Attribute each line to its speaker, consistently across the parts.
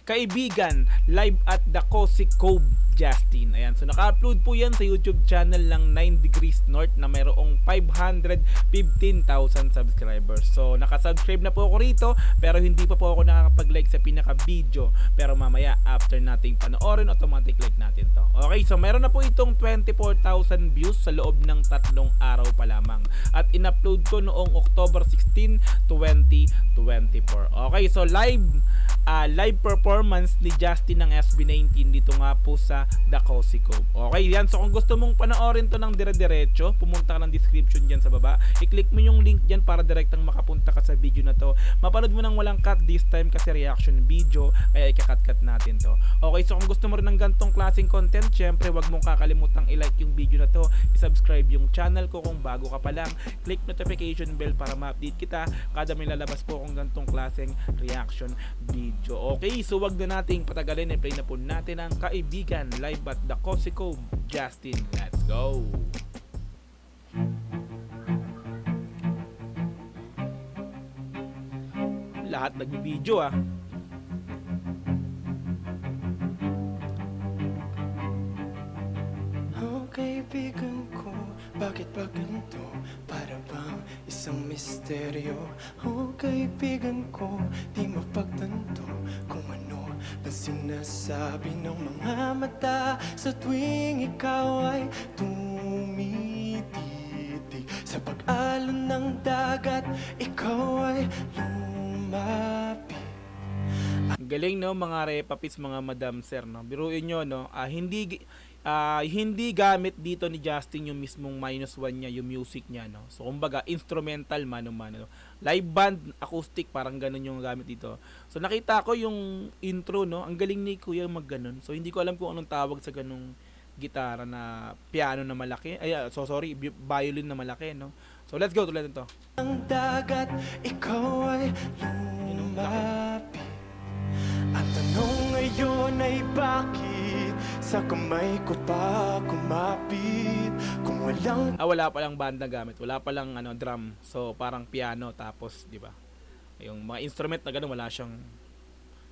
Speaker 1: kaibigan, live at the Cozy Cove, Justin. Ayan, so naka-upload po yan sa YouTube channel ng 9 Degrees North na mayroong 515,000 subscribers. So nakasubscribe na po ako rito pero hindi pa po ako nakakapag-like sa pinaka-video. Pero mamaya after nating panoorin, automatic like natin to. Okay, so meron na po itong 24,000 views sa loob ng 3 araw pa lamang. At in-upload ko noong October 16, 2024. Okay, so live performance ni Justin ng SB19 dito nga po sa The Cozy Cove. Okay, yan. So kung gusto mong panoorin to ng dire-diretso, pumunta ka ng description dyan sa baba. I-click mo yung link dyan para direktang makapunta ka sa video na to. Mapanood mo nang walang cut this time kasi reaction video, kaya ikakat-cut natin to. Okay, so kung gusto mo rin ng gantong klaseng content, syempre wag mong kakalimutang i-like yung video na to, i-subscribe yung channel ko kung bago ka pa lang, click notification bell para ma-update kita kada may lalabas po akong gantong klaseng reaction video. Okay, so wag na nating patagalin, i-play na po natin ang kaibigan live at the Cozy Cove, Justin. Let's go! Lahat nagbibideo ah.
Speaker 2: Oh kaibigan ko, bakit ba ganito? Para bang isang misteryo? Oh kaibigan ko, di mapagtanto kung ano ba sinasabi ng mga mata sa tuwing ikaw ay tumititig sa pag-alon ng dagat, ikaw ay lumapit.
Speaker 1: Ang galing no mga repapis, mga madam sir no. Biruin nyo no, hindi gamit dito ni Justin yung mismong -1 niya, yung music niya no. So kumbaga instrumental mano-mano. Live band, acoustic, parang ganun yung gamit dito. So nakita ko yung intro no, ang galing ni Kuya magganon. So hindi ko alam kung anong tawag sa ganung gitara na piano na malaki. Violin na malaki no. So let's go tuloy nito.
Speaker 2: Ang dagat, ikaw ay lumapit. Ang tanong ngayon ay bakit sa kamay ko pa kumapit? Kung walang
Speaker 1: Wala pa lang banda gamit, wala pa lang drum. So parang piano tapos 'di ba? Yung mga instrument na ganoon wala siyang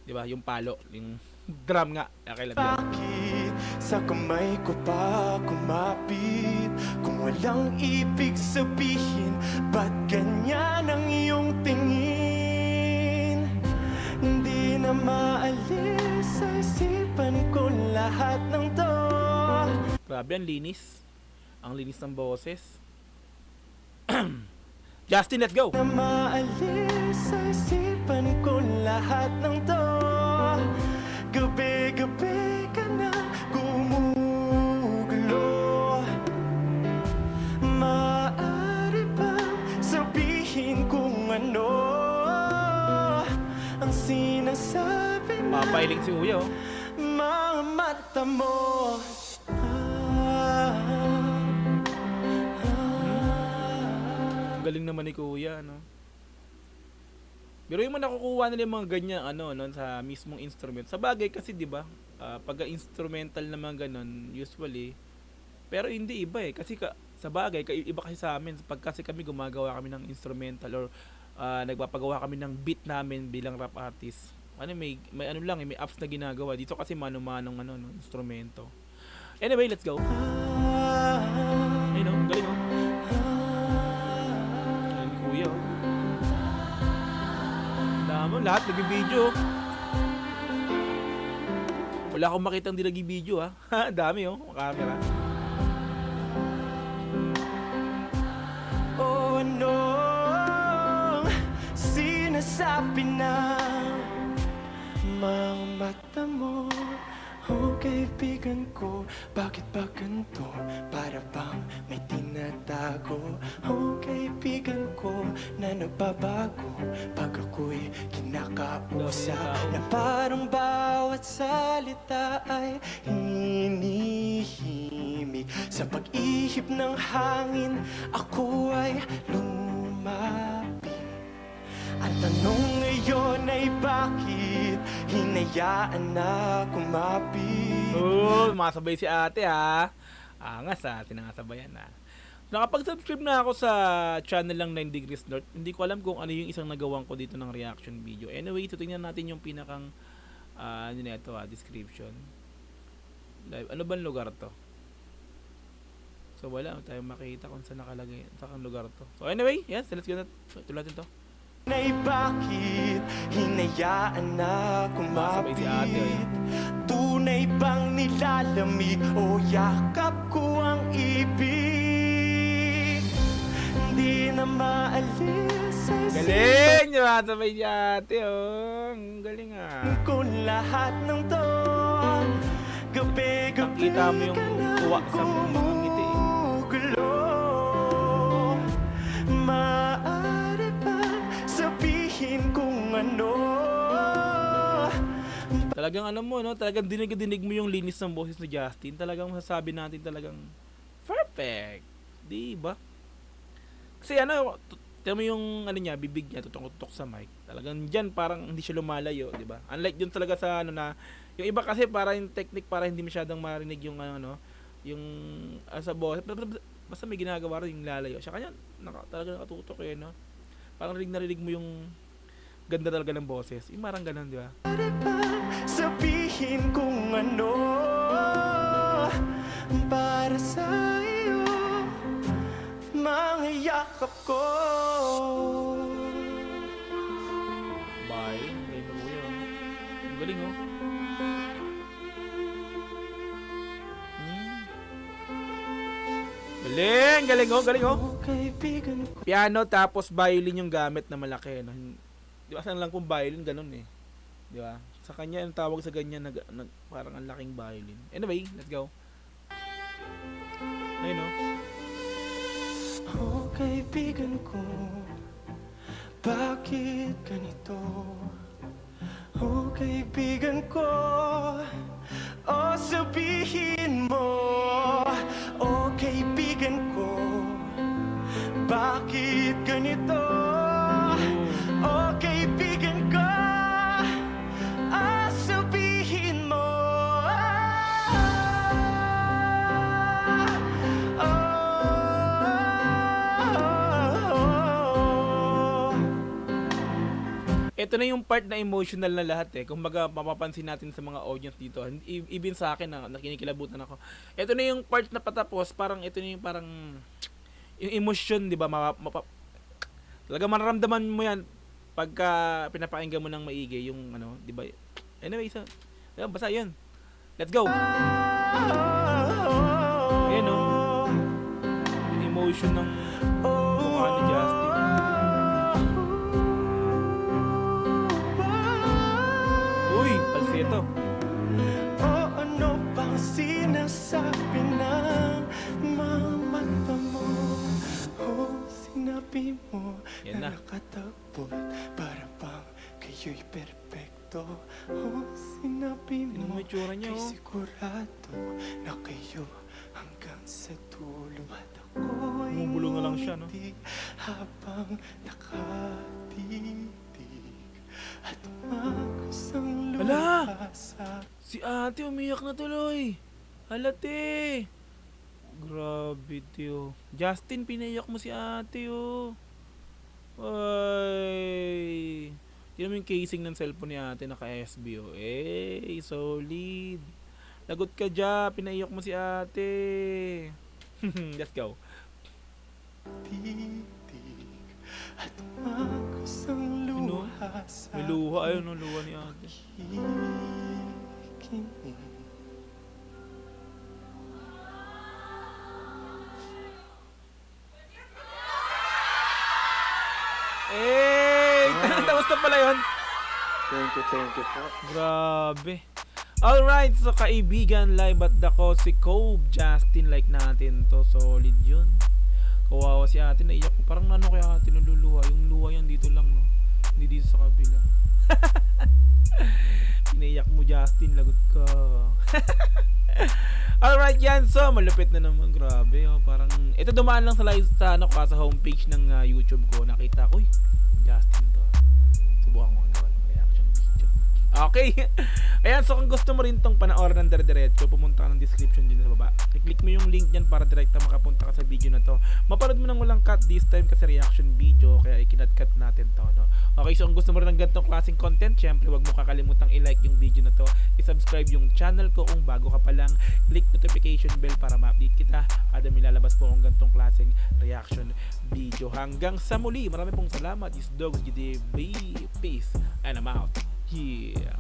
Speaker 1: 'di ba, yung palo, yung drum nga. Okay, let's go.
Speaker 2: bakit sa kamay ko pa kumapit? Kung walang ibig sabihin, ba't ganyan ang iyong tingin? Hindi na maalis sa isipan ko lahat ng to.
Speaker 1: Grabe ang linis. Ang linis ng boses. Justin, let's go.
Speaker 2: Na maalis sa isipan ko lahat ng to. Gabi-gabi ka na gumugulo. Maaari bang sabihin kung ano ang sinasabi na
Speaker 1: Papailing si Uyo.
Speaker 2: mga mata mo?
Speaker 1: Ang galing naman ni Kuya, no? Pero yung nakukuha nila yung mga ganyan, sa mismong instrument. Sa bagay kasi, di ba, pag instrumental naman ganun, usually, pero hindi iba eh. Kasi sa bagay, iba kasi sa amin. Pag kasi kami gumagawa kami ng instrumental or nagpapagawa kami ng beat namin bilang rap artist. May apps na ginagawa. Dito kasi mano-manong instrumento. Anyway, let's go. Ayun o, galing o. Galing Kuya o. Damo, lahat nag-video. Wala akong makitang di nag-video ha. Dami o, camera.
Speaker 2: O anong sinasabi na mga mata mo? Oh kaibigan ko, bakit ba ganito? Para bang may tinatago? Oh kaibigan ko, na nagbabago pag ako'y kinakausap, na parang bawat salita ay hinihimik. Sa pag-ihip ng hangin, ako ay lumapit. Ang tanong ngayon ay bakit hinayaan na kumapit?
Speaker 1: Masabay si ate ha. Angas ha, tinangasabayan ha. Nakapag-subscribe na ako sa channel ng 9 Degrees North. Hindi ko alam kung ano yung isang nagawang ko dito ng reaction video. Anyway, tutingnan natin yung pinakang Ano na ito description. Live. Ano bang lugar to? So wala tayong makita kung saan nakalagay ang lugar to. So anyway, yes, let's go na. Tuloy natin to.
Speaker 2: Ay bakit hinayaan na
Speaker 1: Sabay si ate,
Speaker 2: kumapit? Tunay bang nilalamig o yakap ko ang ibig? Hindi na maalis sa
Speaker 1: Galing! Sabay si ate, oh. Ang galing
Speaker 2: ko lahat ng to. Gabi-gabi
Speaker 1: Nakita mo yung
Speaker 2: ka na
Speaker 1: tuwa sa mga ngiti, eh.
Speaker 2: kumukulo. Maaari ba sabihin kung ano?
Speaker 1: Talagang ano mo, no? Talagang dinig mo yung linis ng boses ni Justin. Talagang masasabi natin talagang perfect. Di ba? Kasi ano, tignan mo yung ano niya, bibig niya, tutok-tutok sa mic. Talagang diyan parang hindi siya lumalayo, di ba? Unlike yun talaga sa ano na, yung iba kasi para yung technique para hindi masyadong marinig yung ano, yung sa boses. Basta may ginagawa rin yung lalayo. Siya kanya, talaga nakatutok eh, no? Parang narinig mo yung ganda talaga ng boses. Yung marang ganun, di ba?
Speaker 2: Sabihin kung ano para sa iyo, mga yakap ko.
Speaker 1: Bye. Galing mo yun. Ang galing, oh. Galing! Galing, oh. Galing, oh.
Speaker 2: Oh, kaibigan ko.
Speaker 1: Piano tapos violin yung gamit na malaki, no? Di ba saan lang kung violin, ganun eh. Di ba? Sa kanya, ang tawag sa ganyan, parang ang laking violin. Anyway, let's go. Ayun, no?
Speaker 2: Oh, kaibigan ko, bakit ganito? Oh, kaibigan ko, oh, sabihin mo. Oh, kaibigan ko, bakit ganito? Oh, kaibigan ko, ah, sabihin mo.
Speaker 1: Ito na yung part na emotional na lahat eh. Kung baga mapapansin natin sa mga audience dito, even sa akin na nakinikilabutan ako. Ito na yung part na patapos, parang ito na yung parang yung emotion, 'di ba? Talaga mararamdaman mo 'yan pagka pinapakinggan mo ng maigi yung ano, 'di ba? Anyway, diba, basta 'yun. Let's go. Ayan, no? Yung emotion ng mukha ni Justin. Uy, falsetto.
Speaker 2: Oh, ano bang sinasabi ng mga mata mo? Oh, sinabi mo
Speaker 1: Yan na.
Speaker 2: na nakatakbot para bang kayo'y perpekto. Oh, sinabi
Speaker 1: Tingnan mo
Speaker 2: mo
Speaker 1: yung tsura niya,
Speaker 2: kay
Speaker 1: oh.
Speaker 2: sigurado na kayo hanggang sa dulo. At ako'y
Speaker 1: Bumubulong na lang siya, no?
Speaker 2: ngumiti habang nakatitig at umakusang
Speaker 1: Ala!
Speaker 2: luha sa
Speaker 1: Si ate umiyak na tuloy. Halate. Grabe tiyo. Justin, pinaiyak mo si ate oh. Ay. Tingnan mo yung casing ng cellphone ni ate naka-SB oh. Eh, solid. Lagot ka dyan. Pinaiyak mo si ate. Let's go.
Speaker 2: titig at umakusang luha sa
Speaker 1: May luha. Ayun no, luha ni ate.
Speaker 2: kikinig.
Speaker 1: Eh, tapos na pala yun.
Speaker 2: Thank you po.
Speaker 1: Grabe. Alright, so kaibigan, live at dako si Cove Justin like natin to. Solid yun. Kawawa si ate, naiyak ko. Parang ano kaya ate naluluha. Yung luha yan dito lang, no? Hindi dito sa kabila. Pinaiyak mo Justin, lagot ka. Alright yan, so malupit na naman. Grabe, oh. Parang, ito dumaan lang sa live sa, ano, sa homepage ng YouTube ko. Nakita ko, Justin to. Subukan ko ang gawa ng reaction video. Okay. Ayan, so kung gusto mo rin tong panoorin ng dire-diretso, pumunta ka ng description din sa baba. I-click mo yung link dyan para direkta makapunta ka sa video na to. Mapanood mo nang walang cut this time kasi reaction video, kaya ikinat-cut natin to, no? Okay, so kung gusto mo rin ng ganitong klaseng content, syempre wag mo kakalimutang i-like yung video na to, i-subscribe yung channel ko kung bago ka pa lang, click notification bell para ma-update kita kada may lalabas po akong ganitong klaseng reaction video. Hanggang sa muli, marami pong salamat. Is Dogs GDB. Peace and I'm out. Yeah.